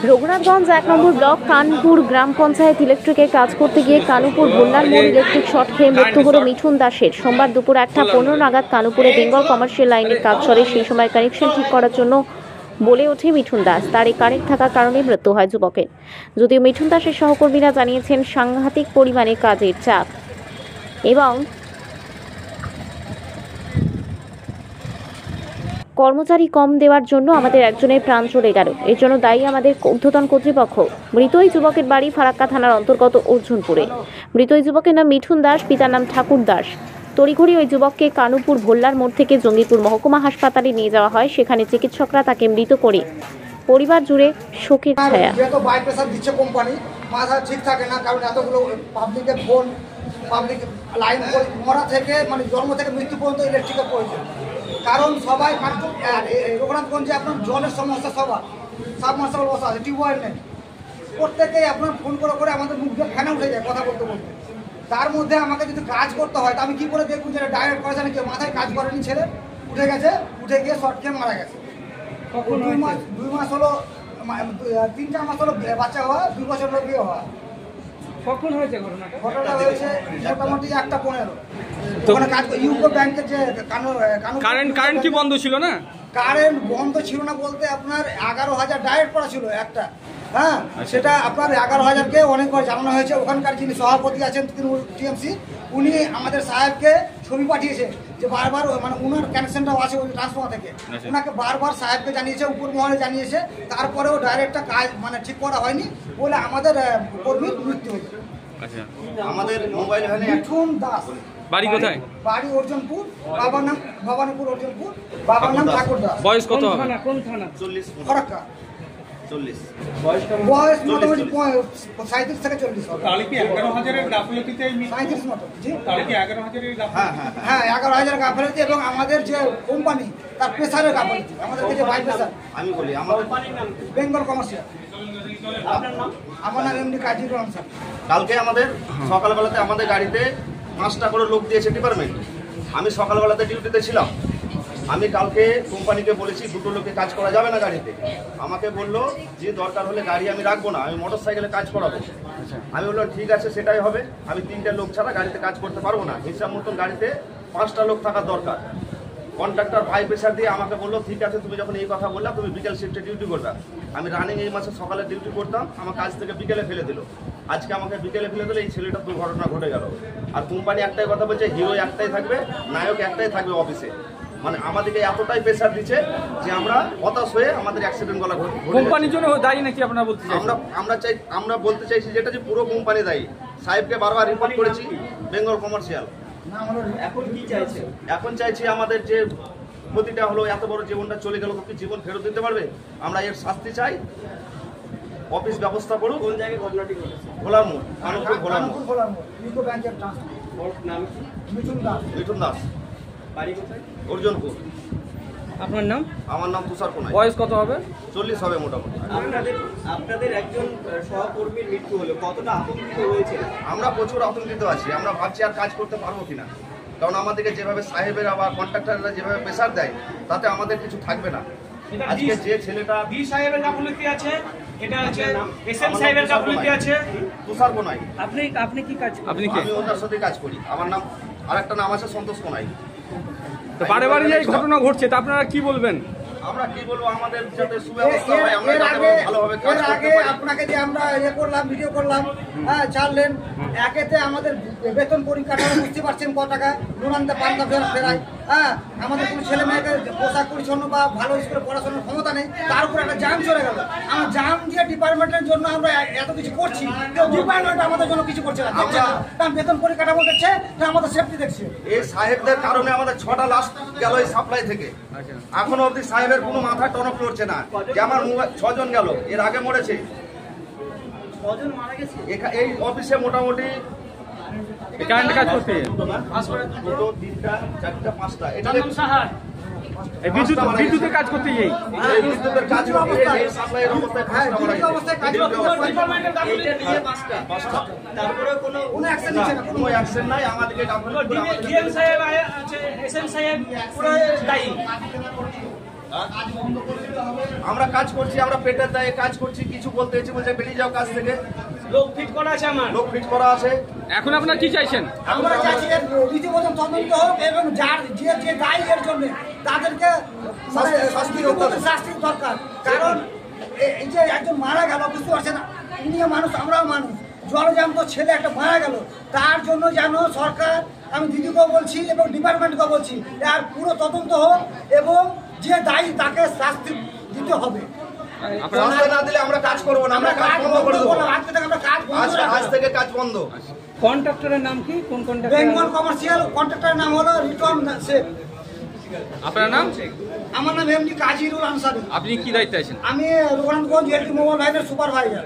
রঘুনাথগঞ্জ ১ নম্বর block Kanpur গ্রাম পঞ্চায়েত ইলেকট্রিকের কাজ করতে গিয়ে কানুপুর ভোল্লার মোড় ইলেকট্রিক শর্ট খেয়ে মৃত্যু হল মিঠুন দাসের। সোমবার দুপুর ১টা ১৫ নাগাদ কানুপুরে বেঙ্গল কমার্শিয়াল লাইনের কাজ চলে। সেই সময় কানেকশন ঠিক করার জন্য বলে ওঠে মিঠুন দাস। তার এই কারেন্ট থাকার কারণে মৃত্যু হয় যুবকের। যদিও মিঠুন দাসের সহকর্মীরা জানিয়েছেন সাংঘাতিক পরিমাণে কাজের চাপ এবং কর্মচারী কম দেওয়ার জন্য আমাদের একজনের প্রাণ চলে গেল। এর জন্য দায়ী আমাদের ঊর্ধ্বতন কর্তৃপক্ষ। মৃত ওই যুবকের বাড়ি ফারাক্কা থানার অন্তর্গত অর্জুনপুরে। মৃত ওই যুবকের নাম মিঠুন দাস, পিতার নাম ঠাকুর দাস। তড়িঘড়ি ওই যুবককে কানুপুর ভোল্লার মোড় থেকে জঙ্গিপুর মহকুমা হাসপাতালে নিয়ে যাওয়া হয়। সেখানে চিকিৎসকরা তাকে মৃত করে পরিবার জুড়ে শোকের ছায়া। বাই প্রেসার দিচ্ছে কোম্পানি, মাথা ঠিক থাকে না, কারণ এতগুলো পাবলিকের ফোন, পাবলিক লাইন মরা থেকে মানে জন্ম থেকে মৃত্যু পর্যন্ত ইলেকট্রিকের প্রয়োজন। কারণ সবাই রঘুনাথগঞ্জে আপনার জলের সমস্যা, সবার সাবমার্সিবল বসা আছে, টিউবওয়েল নেই। প্রত্যেকেই আপনার ফোন করে আমাদের মুখ দিয়ে ফ্যানে উঠে যায় কথা বলতে বলতে। তার মধ্যে আমাকে যদি কাজ করতে হয় তা আমি কী করে দেখুন যে ডাইরেক্ট করেছে নাকি, মাথায় কাজ করেনি, ছেলে উঠে গেছে, উঠে গিয়ে শর্ট খেয়ে মারা গেছে। 2 মাস হলো, 3-4 মাস হলো বাচ্চা হওয়া, 2 বছর হলো বিয়ে হওয়া। কখন হয়েছে ঘটনাটা? ঘটনাটা হয়েছে মোটামুটি 1:15। ওখানে কাজ ইউকো ব্যাংকের যে কারেন্ট কি বন্ধ ছিল না? কারেন্ট বন্ধ ছিল না বলতে আপনার 11,000 ডাইরেক্ট করা ছিল একটা, হ্যাঁ। সেটা আপনার 11,000কে অনেকবার জানানো হয়েছে। ওখানকার যিনি সভাপতি আছেন টিএমসি, উনি আমাদের সাহেবকে ছবি পাঠিয়েছে যে বারবার মানে উনার কানেকশনটাও আছে ওই ট্রান্সফর্মার থেকে, ওনাকে বারবার সাহেবকে জানিয়েছে, উপর মহলে জানিয়েছে। তারপরেও ডাইরেক্টটা কাজ মানে ঠিক করা হয়নি বলে আমাদের কর্মীর মৃত্যু হয়েছে। আচ্ছা, আমাদের মোবাইল ভ্যানে মিঠুন দাস, বাড়ি কোথায়? বাড়ি অর্জুনপুর, বাবার নাম ভবানীপুর অর্জুনপুর, বাবার নাম ঠাকুর দাস। বয়স কত? কোন থানা? 40 ফারাক্কা। 40 বয়স মোটামুটি 37 থেকে 40 হবে। তাহলে কি 11,000-এর গাফিলতিতে 37 মতো। জি, তাহলে কি 11,000-এর হ্যাঁ 11,000 গাফিলতি এবং আমাদের যে কোম্পানি তার প্রেসারের গাফিলতি, আমাদেরকে যে বাই প্রেসার। আমি বলি আমাদের বেঙ্গল কমার্শিয়াল। আপনার নাম? আমার নাম এমডি কাজীর রহমান স্যার। কালকে আমাদের সকালবেলাতে আমাদের গাড়িতে 5টা করে লোক দিয়েছে ডিপার্টমেন্ট। আমি সকালবেলাতে ডিউটিতে ছিলাম। আমি কালকে কোম্পানিকে বলেছি 2টো লোকে কাজ করা যাবে না গাড়িতে। আমাকে বললো যে দরকার হলে গাড়ি আমি রাখবো না, আমি মোটর সাইকেলে কাজ করাবো। আমি বললাম ঠিক আছে, সেটাই হবে। আমি 3টে লোক ছাড়া গাড়িতে কাজ করতে পারবো না। হিসাব মতন গাড়িতে 5টা লোক থাকার দরকার। কন্ট্রাক্টর ভাই প্রেসার দিয়ে আমাকে বললো ঠিক আছে, তুমি যখন এই কথা বললা তুমি বিকেল শিফটে ডিউটি করবে। আমি রানিং এই মাসে সকালে ডিউটি করতাম, আমার কাজ থেকে বিকেলে ফেলে দিল। আজকে আমাকে বিকেলে ফেলে দিলে এই ছেলেটার দুর্ঘটনা ঘটে গেল। আর কোম্পানি একটাই কথা বলছে, হিরো একটাই থাকবে, নায়ক একটাই থাকবে অফিসে। মানে আমাদেরকে এতটাই প্রেসার দিচ্ছে যে আমরা হতাশ হয়ে আমাদের অ্যাক্সিডেন্ট গলা ঘটে। কোম্পানির জন্য দায়ী নাকি আপনারা বলতে চাইছেন? আমরা বলতে চাইছি যেটা যে পুরো কোম্পানি দায়ী। সাহেবকে বারবার রিপোর্ট করেছি, বেঙ্গল কমার্শিয়াল। এখন কি চাইছে? এখন চাইছি আমাদের যে ক্ষতিটা হলো, এত বড় জীবনটা চলে গেল, কি জীবন ফেরত দিতে পারবে? আমরা এর শাস্তি চাই, অফিস ব্যবস্থা করুক। কোন জায়গায় ঘটনাটি ঘটেছে? ভোলার মোড়, কানপুর ভোলার মোড়। ইউকো ব্যাংকের ট্রান্সফার। নাম কি? মিঠুন দাস। বাড়ি কোথায়? অর্জুনপুর। আপনার নাম? আমার নাম তুষার কোনাই। বয়স কত হবে? 40 হবে মোটামুটি। আপনাদের একজন সহকর্মীর মৃত্যু হলো, কতটা আতঙ্কিত হয়েছে? আমরা প্রচুর আতঙ্কিত আছি। আমরা ভাবছি আর কাজ করতে পারবো কিনা, কারণ আমাদেরকে যেভাবে সাহেবেরা বা কন্ট্রাক্টররা যেভাবে প্রেসার দেয় তাতে আমাদের কিছু থাকবে না। আজকে যে ছেলেটা বি সাহেবের গাফিলতি আছে, এটা আছে এসএম সাহেবের গাফিলতি আছে। তুষার কোনাই। আপনি কি কাজ? আপনি কি? আমি ওনার সাথে কাজ করি। আমার নাম আরেকটা নাম আছে সন্তোষ কোনাই। তো বারে বারে এই ঘটনা ঘটছে, তা আপনারা কি বলবেন? আমরা কি বলবো, আমাদের যাতে সুব্যবস্থা হয়, আমরা যাতে ভালোভাবে কাজ করতে পারি। আপনাকে যে আমরা করলাম, ভিডিও করলাম, হ্যাঁ ছাড়লেন, একেতে আমাদের বেতন পরিকাঠামো বুঝতে পারছেন কত টাকা নুনান্তে পান্তা ফেরায়, হ্যাঁ। আমাদের কোনো ছেলে মেয়েকে পোশাক পরিচ্ছন্ন বা ভালো স্কুলে পড়াশোনার ক্ষমতা নেই, তার উপর একটা জাম চলে গেল। আমরা জাম দিয়ে ডিপার্টমেন্টের জন্য আমরা এত কিছু করছি, কেউ ডিপার্টমেন্ট আমাদের জন্য কিছু করছে না, দেখছে না। তার বেতন পরিকাঠামো দেখছে না, আমাদের সেফটি দেখছে। এই সাহেবদের কারণে আমাদের 6টা লাশ গেল এই সাপ্লাই থেকে। এখনো অব্দি সাহেবের কোনো মাথা টনক লড়ছে না যে আমার 6 জন গেল, এর আগে মরেছে 6 জন মারা গেছে এই অফিসে। মোটামুটি কারেন্ট কাজ করতে 2, 3, 4, 5টা এটা বিদ্যুতের কাজ করতে গিয়ে বিদ্যুতের কাজ সাপ্লাইয়ের অবস্থায় তারপরে কোনো অ্যাকশন নিচ্ছে না, কোনো অ্যাকশন নাই। আমাদেরকে ডিএম সাহেব আছে, এসএম সাহেব পুরো দায়ী। আমরা কাজ করছি, আমরা পেটের দায়ে কাজ করছি, কিছু বলতে এসে বলছে বেরিয়ে যাও কাজ থেকে। লোক ফিট করা আছে আমার। লোক ফিট করা আছে। এখন আপনারা কি চাইছেন? আমরা চাইছি এর রীতিমতো তদন্ত হোক এবং যার যে দায়ী এর জন্য তাদেরকে শাস্তি দরকার। কারণ এই যে একজন মারা গেল, বুঝতে পারছেন, উনিও মানুষ, আমরাও মানুষ, জলজান্ত ছেলে একটা মারা গেল, তার জন্য যেন সরকার, আমি দিদিকেও বলছি এবং ডিপার্টমেন্টকেও বলছি, আর পুরো তদন্ত হোক এবং যে দায়ী তাকে শাস্তি দিতে হবে। শাস্তি না দিলে আমরা কাজ করবো না, আমরা কাজ বন্ধ করে দেবো। আজকে থেকে আমরা কাজ বন্ধ রাখবো। আজ থেকে কাজ বন্ধ। কন্ট্রাক্টরের নাম কি? কোন কন্ট্রাক্টর? বেঙ্গল কমার্শিয়াল কন্ট্রাক্টরের নাম হলো রিটন শেখ। আপনার নাম? আমার নাম এমডি কাজিরুল আনসারি। আপনি কি দায়িত্বে আছেন? আমি রঘুনাথগঞ্জ এলটি মোবাইল লাইনের সুপারভাইজার।